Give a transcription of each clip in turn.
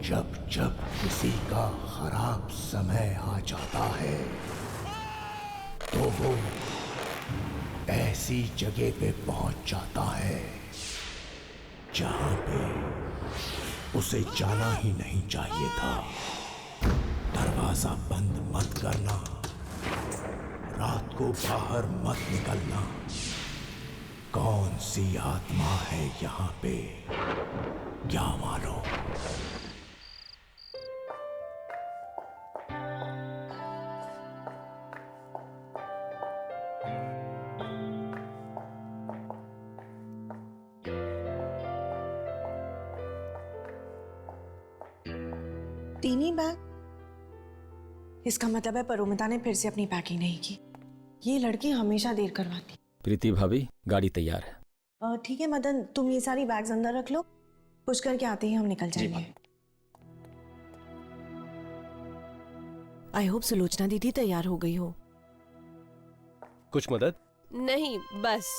जब जब किसी का खराब समय आ जाता है तो वो ऐसी जगह पे पहुंच जाता है जहां पे उसे जाना ही नहीं चाहिए था। दरवाजा बंद मत करना, रात को बाहर मत निकलना। कौन सी आत्मा है यहाँ पे क्या मालूम। टीनी बैग, इसका मतलब है परोमिता ने फिर से अपनी पैकिंग नहीं की। ये लड़की हमेशा देर करवाती। प्रीति भाभी, गाड़ी तैयार है। ठीक है मदन, तुम ये सारी बैग्स अंदर रख लो, पुश करके आते ही हम निकल जाएंगे। आई होप सुलोचना दीदी तैयार हो गई हो। कुछ मदद? नहीं, बस।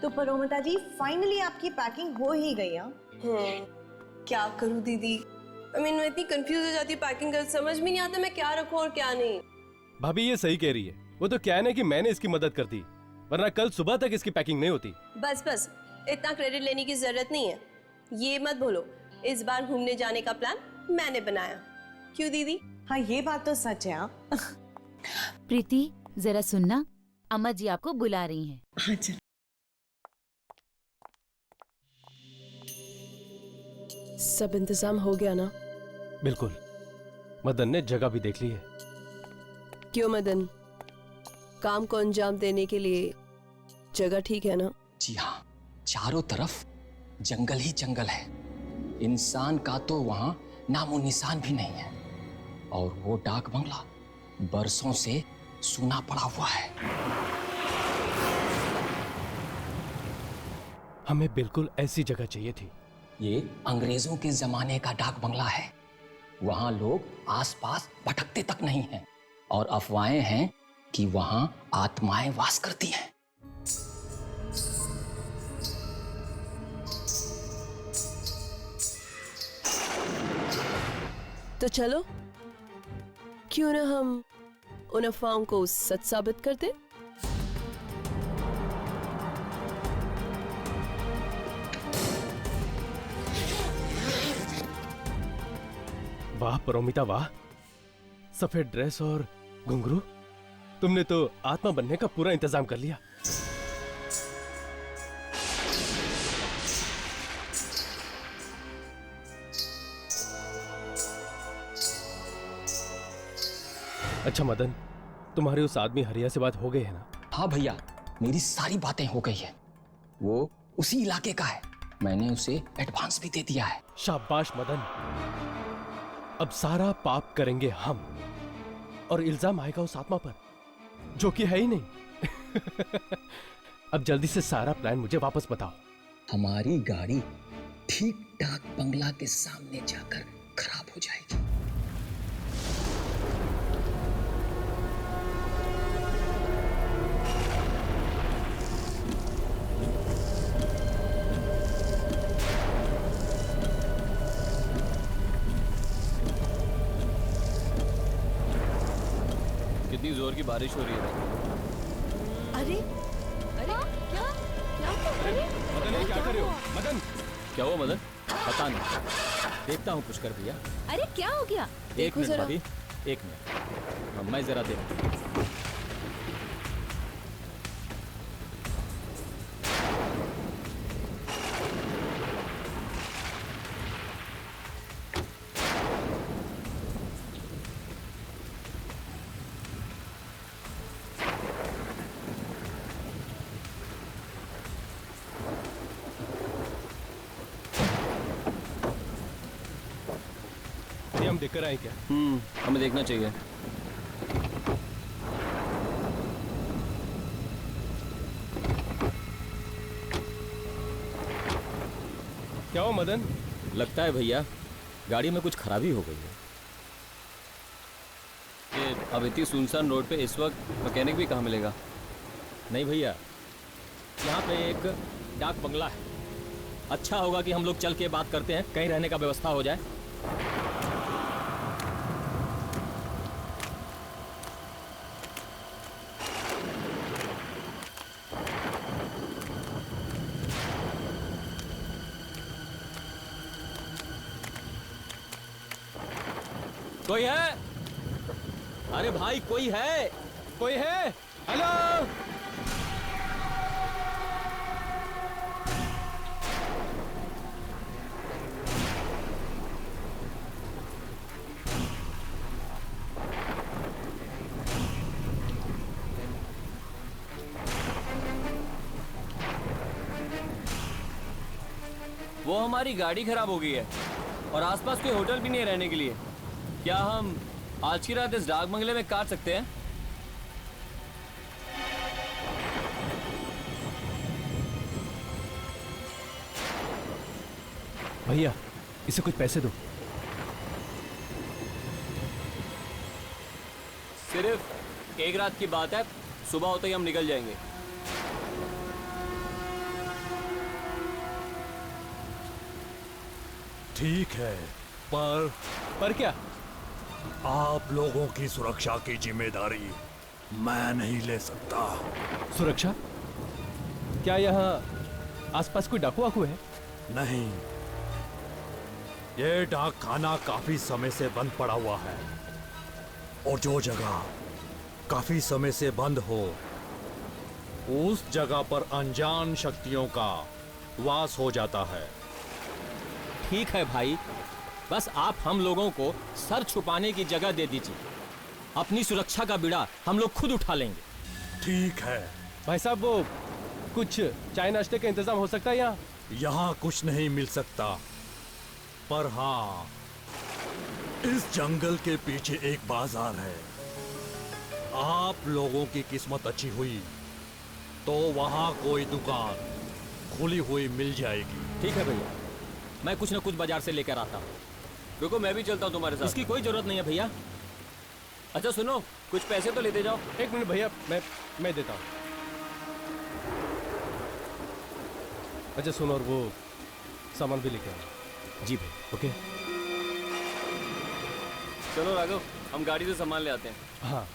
तो परोमिता जी, फाइनली आपकी पैकिंग हो ही गई। क्या करूं दीदी, मैं इतनी कंफ्यूज हो जाती हूँ पैकिंग कर, समझ में नहीं आता मैं क्या रखूं और क्या नहीं। भाभी ये सही कह रही है, वो तो क्या है ना कि मैंने इसकी मदद कर दी, वरना कल सुबह तक इसकी पैकिंग नहीं होती। बस बस, इतना क्रेडिट लेने की जरूरत नहीं है। ये मत भूलो, इस बार घूमने जाने का प्लान मैंने बनाया। क्यों दीदी? हाँ, ये बात तो सच है। प्रीति, जरा सुनना, अम्मा जी आपको बुला रही हैं। अच्छा। सब इंतजाम हो गया ना? बिल्कुल, मदन ने जगह भी देख ली है। क्यों मदन, काम को अंजाम देने के लिए जगह ठीक है ना? जी हाँ, चारों तरफ जंगल ही जंगल है, इंसान का तो वहां नामो निशान भी नहीं है। और वो डाक बंगला बरसों से सूना पड़ा हुआ है। हमें बिल्कुल ऐसी जगह चाहिए थी। ये अंग्रेजों के जमाने का डाक बंगला है। वहां लोग आसपास भटकते तक नहीं हैं और अफवाहें हैं कि वहां आत्माएं वास करती हैं। तो चलो, क्यों ना हम उन अफवाहों को सच साबित कर दें? वाह परोमिता वाह, सफेद ड्रेस और घुंघरू, तुमने तो आत्मा बनने का पूरा इंतजाम कर लिया। अच्छा मदन, तुम्हारे उस आदमी हरिया से बात हो गई है ना? हाँ भैया, मेरी सारी बातें हो गई है। वो उसी इलाके का है, मैंने उसे एडवांस भी दे दिया है। शाबाश मदन, अब सारा पाप करेंगे हम और इल्जाम आएगा उस आत्मा पर जो कि है ही नहीं। अब जल्दी से सारा प्लान मुझे वापस बताओ। हमारी गाड़ी ठीक डाक बंगला के सामने जाकर खराब हो जाएगी। कितनी जोर की बारिश हो रही है। अरे अरे क्या क्या अरे मदन, ये क्या कर रहे हो? मदन, क्या हुआ मदन? पता नहीं, देखता हूँ पुष्कर भैया। अरे क्या हो गया? एक देखो मिनट जरा। भाभी, एक मिनट, मैं जरा देखता हूँ। ये हम देखकर आए क्या? हमें देखना चाहिए। क्या हो मदन? लगता है भैया गाड़ी में कुछ खराबी हो गई है। ये अब इतनी सुनसान रोड पे इस वक्त मैकेनिक भी कहाँ मिलेगा? नहीं भैया, यहाँ पे एक डाक बंगला है अच्छा होगा कि हम लोग चल के बात करते हैं, कहीं रहने का व्यवस्था हो जाए। कोई है? अरे भाई कोई है? कोई है? हेलो। वो हमारी गाड़ी खराब हो गई है और आसपास कोई होटल भी नहीं है रहने के लिए। क्या हम आज की रात इस डाक बंगले में काट सकते हैं? भैया इसे कुछ पैसे दो। सिर्फ एक रात की बात है, सुबह होते ही हम निकल जाएंगे। ठीक है, पर क्या? आप लोगों की सुरक्षा की जिम्मेदारी मैं नहीं ले सकता। सुरक्षा? क्या यहाँ आसपास कोई डाकू वाकू है? नहीं, ये डाक खाना काफी समय से बंद पड़ा हुआ है और जो जगह काफी समय से बंद हो उस जगह पर अनजान शक्तियों का वास हो जाता है। ठीक है भाई, बस आप हम लोगों को सर छुपाने की जगह दे दीजिए। अपनी सुरक्षा का बीड़ा हम लोग खुद उठा लेंगे। ठीक है भाई साहब, वो कुछ चाय नाश्ते का इंतजाम हो सकता है यहाँ? यहाँ कुछ नहीं मिल सकता, पर हाँ, इस जंगल के पीछे एक बाजार है। आप लोगों की किस्मत अच्छी हुई तो वहाँ कोई दुकान खुली हुई मिल जाएगी। ठीक है भैया, मैं कुछ ना कुछ बाजार से लेकर आता हूँ। रुको, मैं भी चलता हूँ तुम्हारे साथ। इसकी कोई जरूरत नहीं है भैया। अच्छा सुनो, कुछ पैसे तो लेते जाओ। एक मिनट भैया, मैं देता हूँ। अच्छा सुनो, और वो सामान भी लेके आओ। जी भैया। ओके। चलो राघव, हम गाड़ी से सामान ले आते हैं। हाँ।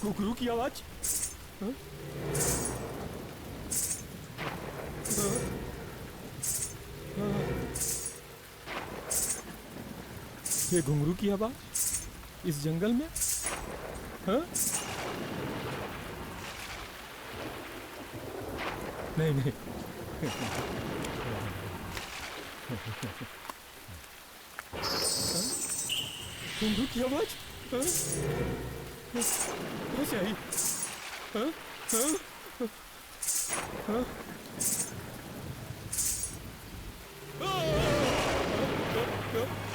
घुघरू की आवाज। ये घुंघरू की आवाज इस जंगल में? हाँ? नहीं नहीं, घुंघरू की आवाज कैसे आई? हाँ? हाँ? हाँ?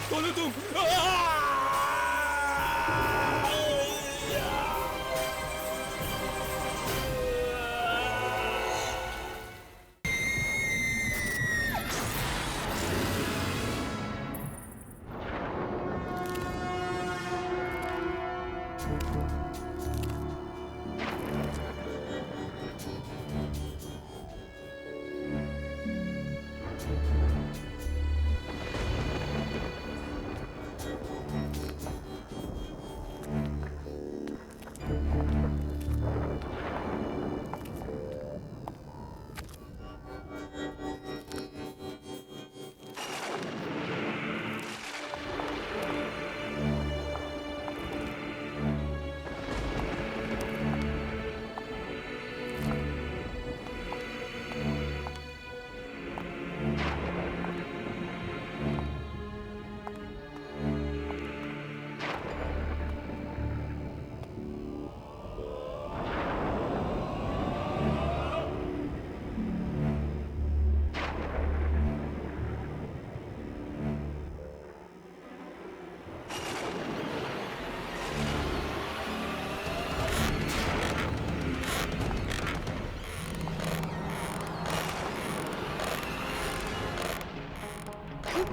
कौन हो तुम?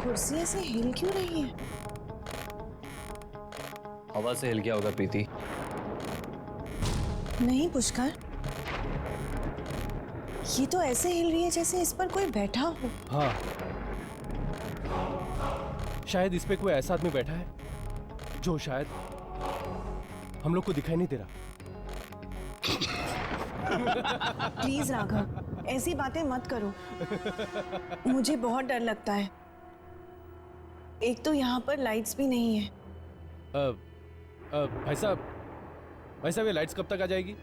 कुर्सी ऐसे हिल क्यों रही है? हवा से हिल गया होगा प्रीति। नहीं पुष्कर, ये तो ऐसे हिल रही है जैसे इस पर कोई बैठा हो। हाँ, शायद इस पे कोई ऐसा आदमी बैठा है जो शायद हम लोग को दिखाई नहीं दे रहा। प्लीज राघव, ऐसी बातें मत करो। मुझे बहुत डर लगता है। एक तो यहाँ पर लाइट्स भी नहीं है। भाई साहब ये लाइट्स कब तक आ जाएगी?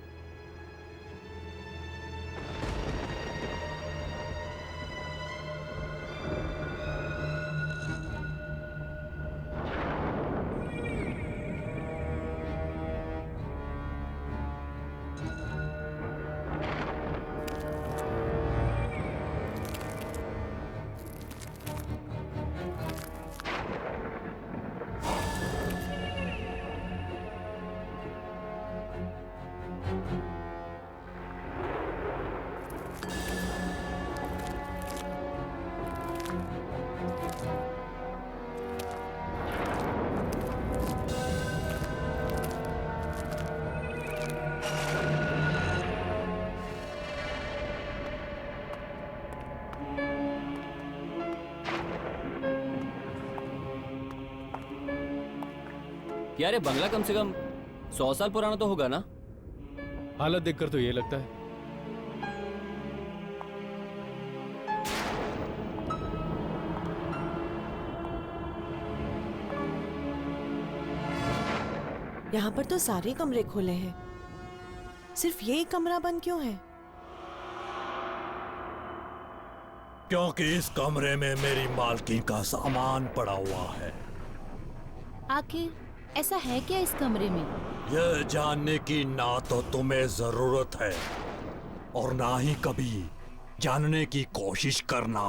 यार ये बंगला कम से कम 100 साल पुराना तो होगा ना? हालत देखकर तो ये लगता है। यहाँ पर तो सारे कमरे खुले हैं, सिर्फ ये कमरा बंद क्यों है? क्योंकि इस कमरे में मेरी मालकिन का सामान पड़ा हुआ है। आखिर ऐसा है क्या इस कमरे में? यह जानने की ना तो तुम्हें जरूरत है और ना ही कभी जानने की कोशिश करना।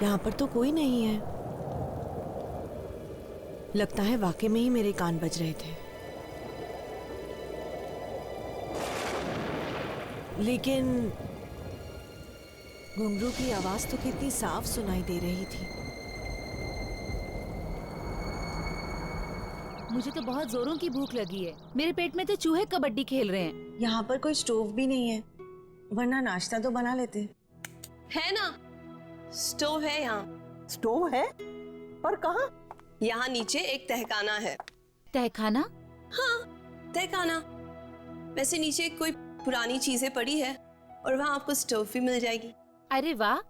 यहाँ पर तो कोई नहीं है। लगता है वाकई में ही मेरे कान बज रहे थे। लेकिन घुंघरू की आवाज तो कितनी साफ सुनाई दे रही थी। मुझे तो बहुत जोरों की भूख लगी है। मेरे पेट में तो चूहे कबड्डी खेल रहे हैं। यहाँ पर कोई स्टोव भी नहीं है, वरना नाश्ता तो बना लेते। है ना, स्टोव है यहाँ। स्टोव है? पर कहाँ? यहाँ नीचे एक तहखाना है। तहखाना? हाँ, तहखाना। वैसे नीचे कोई पुरानी चीजें पड़ी है और वहाँ आपको स्टोव भी मिल जाएगी। अरे वाह,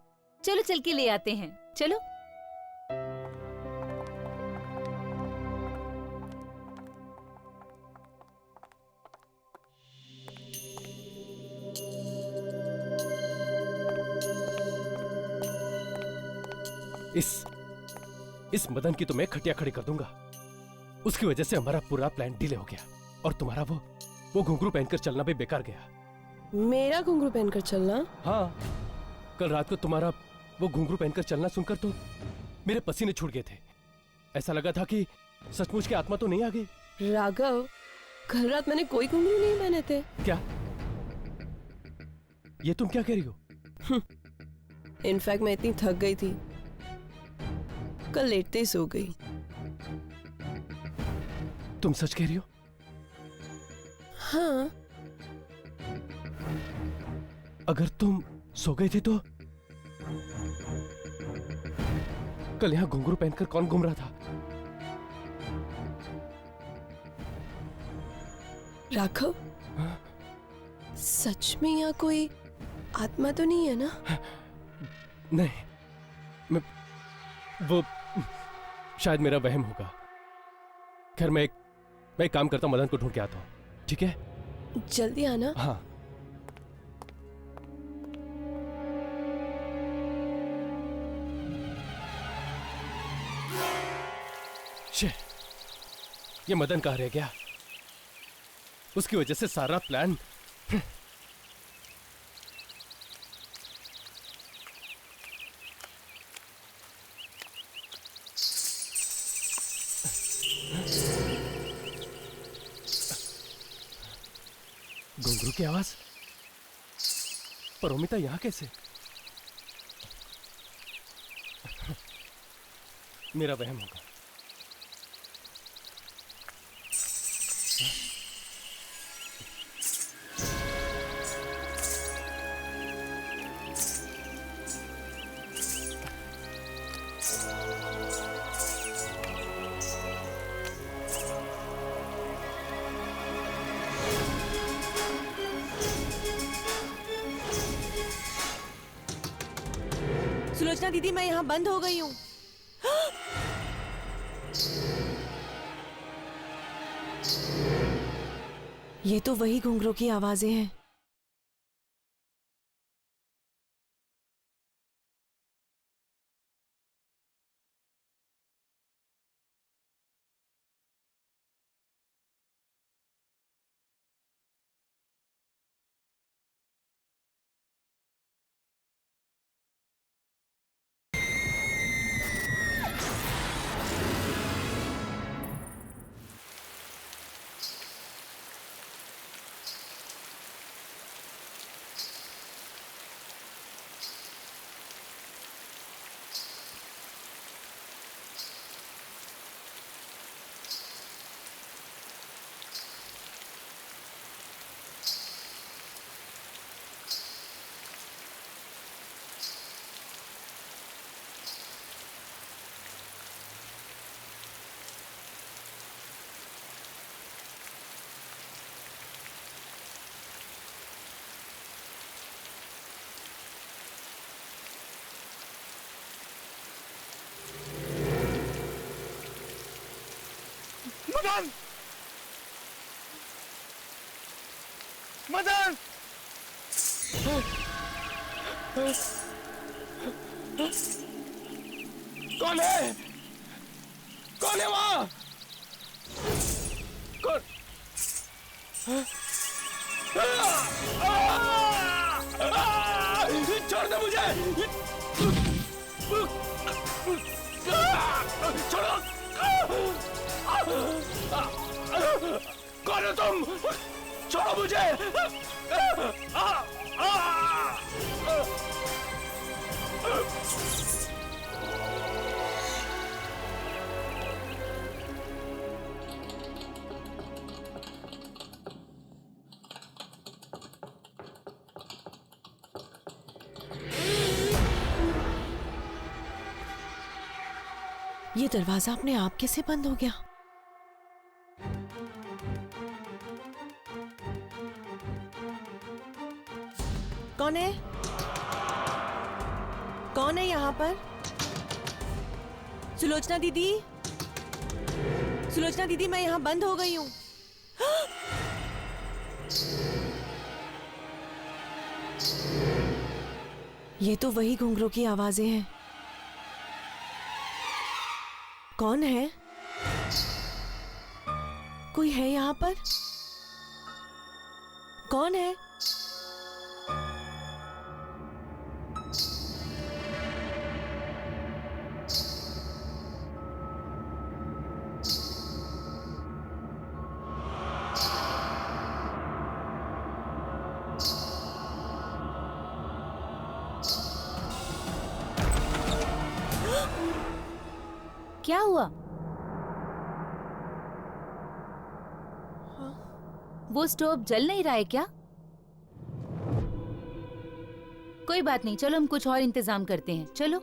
चलो चल के ले आते हैं। चलो। इस मदन की तो मैं खटिया खड़ी कर दूंगा। उसकी वजह से हमारा पूरा प्लान डिले हो गया और तुम्हारा वो घुंघरू पहनकर चलना भी बेकार गया। मेरा घुंघरू पहनकर चलना? हाँ, कल रात को तुम्हारा वो घुंघरू पहनकर चलना सुनकर तो मेरे पसीने छूट गए थे। ऐसा लगा था कि सचमुच की आत्मा तो नहीं आ गई। राघव, कल रात मैंने कोई घुंघरू नहीं पहने थे। क्या? ये तुम क्या कह रही हो? इनफैक्ट मैं इतनी थक गई थी, कल लेटते ही सो गई। तुम सच कह रही हो? हाँ। अगर तुम सो गई थी तो कल यहाँ घुंघरू पहनकर कौन घूम रहा था? राघव, सच में यहाँ कोई आत्मा तो नहीं है ना? नहीं, वो शायद मेरा वहम होगा। खैर मैं एक काम करता हूँ, मदन को ढूंढ के आता हूँ। ठीक है, जल्दी आना। हाँ। ये मदन कहाँ रह गया? उसकी वजह से सारा प्लान। घुंघरू की आवाज? परोमिता यहां कैसे? मेरा वहम होगा। सुलोचना दीदी, मैं यहाँ बंद हो गई हूँ। ये तो वही घुंघरू की आवाजें हैं। मदन! मदन! कौन है? कौन है वहां? कौन? छोड़ दे मुझे! छोड़ो! कौन हो तुम? छोड़ो मुझे! ये दरवाजा अपने आप कैसे बंद हो गया? कौन है? कौन है यहाँ पर? सुलोचना दीदी, सुलोचना दीदी, मैं यहाँ बंद हो गई हूँ। ये तो वही घुंघरू की आवाजें हैं। कौन है? कोई है यहाँ पर? कौन है? क्या हुआ? वो स्टोव जल नहीं रहा है क्या? कोई बात नहीं, चलो हम कुछ और इंतजाम करते हैं। चलो।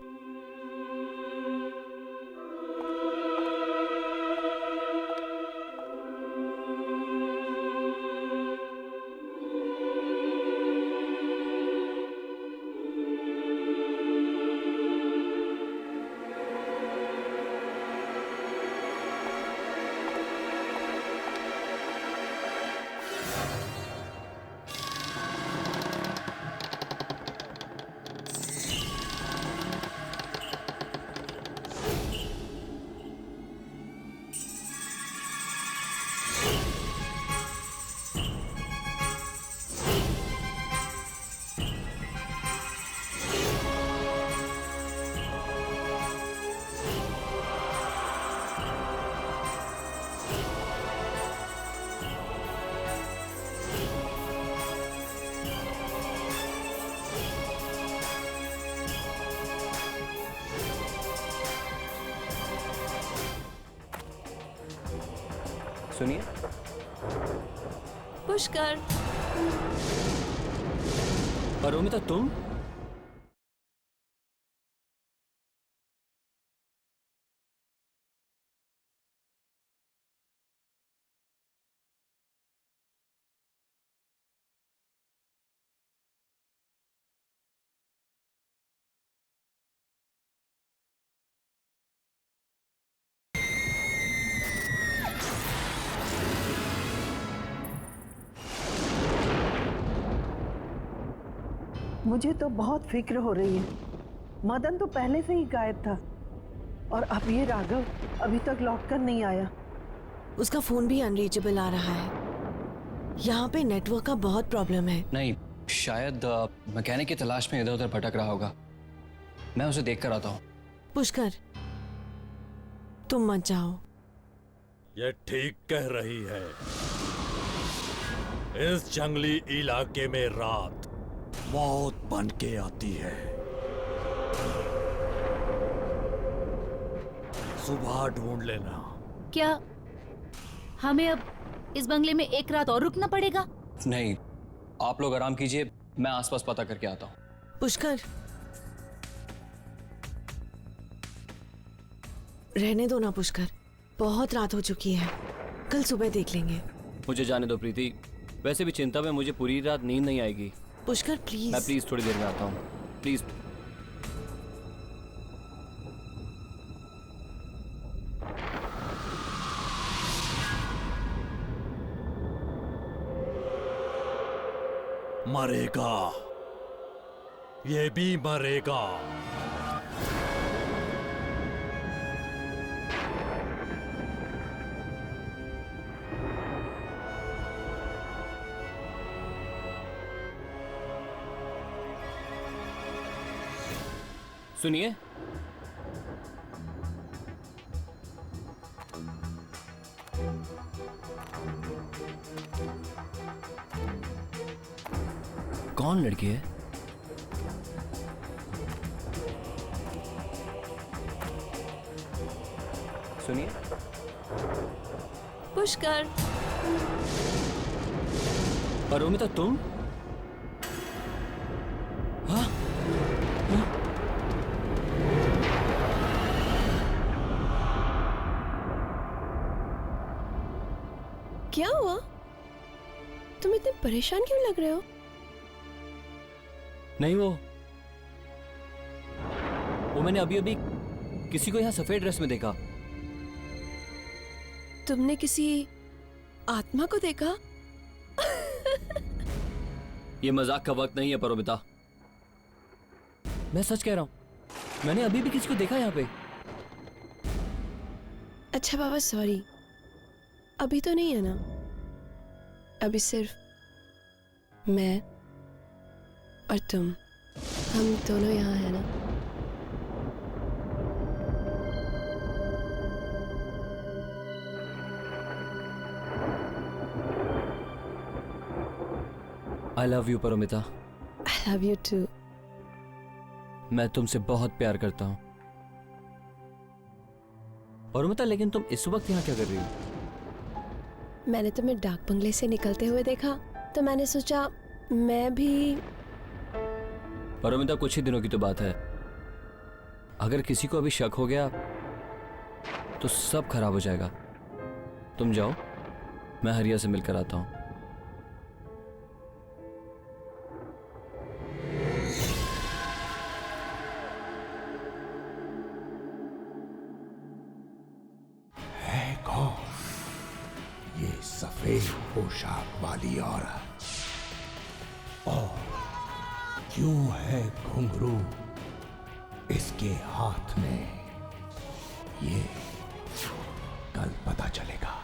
सुनिए। पुष्कर। अरुमिता, तुम? मुझे तो बहुत फिक्र हो रही है। मदन तो पहले से ही गायब था और अब ये राघव अभी तक लौट कर नहीं आया। उसका फोन भी अनरीचेबल आ रहा है। यहाँ पे नेटवर्क का बहुत प्रॉब्लम है। नहीं, शायद मैकेनिक की तलाश में इधर उधर भटक रहा होगा। मैं उसे देख कर आता हूँ। पुष्कर, तुम मत जाओ। ये ठीक कह रही है। इस जंगली इलाके में रात मौत बन के आती है। सुबह ढूंढ लेना। क्या हमें अब इस बंगले में एक रात और रुकना पड़ेगा? नहीं, आप लोग आराम कीजिए, मैं आसपास पता करके आता हूँ। पुष्कर, रहने दो ना पुष्कर, बहुत रात हो चुकी है, कल सुबह देख लेंगे। मुझे जाने दो प्रीति, वैसे भी चिंता में मुझे पूरी रात नींद नहीं आएगी। पुष्कर प्लीज। मैं प्लीज थोड़ी देर में आता हूँ, प्लीज। मरेगा, ये भी मरेगा। सुनिए, कौन लड़की है? सुनिए। पुष्कर, परोमिता तुम? हाँ? क्या हुआ? तुम इतने परेशान क्यों लग रहे हो? नहीं, वो मैंने अभी अभी किसी को यहाँ सफेद ड्रेस में देखा। तुमने किसी आत्मा को देखा? ये मजाक का वक्त नहीं है परोमिता, मैं सच कह रहा हूँ। मैंने अभी भी किसी को देखा यहाँ पे। अच्छा बाबा, सॉरी, अभी तो नहीं है ना? अभी सिर्फ मैं और तुम, हम दोनों यहाँ है ना? I love you Paromita. I love you too। मैं तुमसे बहुत प्यार करता हूँ परोमिता, लेकिन तुम इस वक्त यहाँ क्या कर रही हो? मैंने तुम्हें डाक बंगले से निकलते हुए देखा तो मैंने सोचा मैं भी। परोमिता, कुछ ही दिनों की तो बात है। अगर किसी को अभी शक हो गया तो सब खराब हो जाएगा। तुम जाओ, मैं हरिया से मिलकर आता हूँ। ये सफेद पोशाक वाली औरत, और क्यों है घुंघरू इसके हाथ में, ये कल पता चलेगा।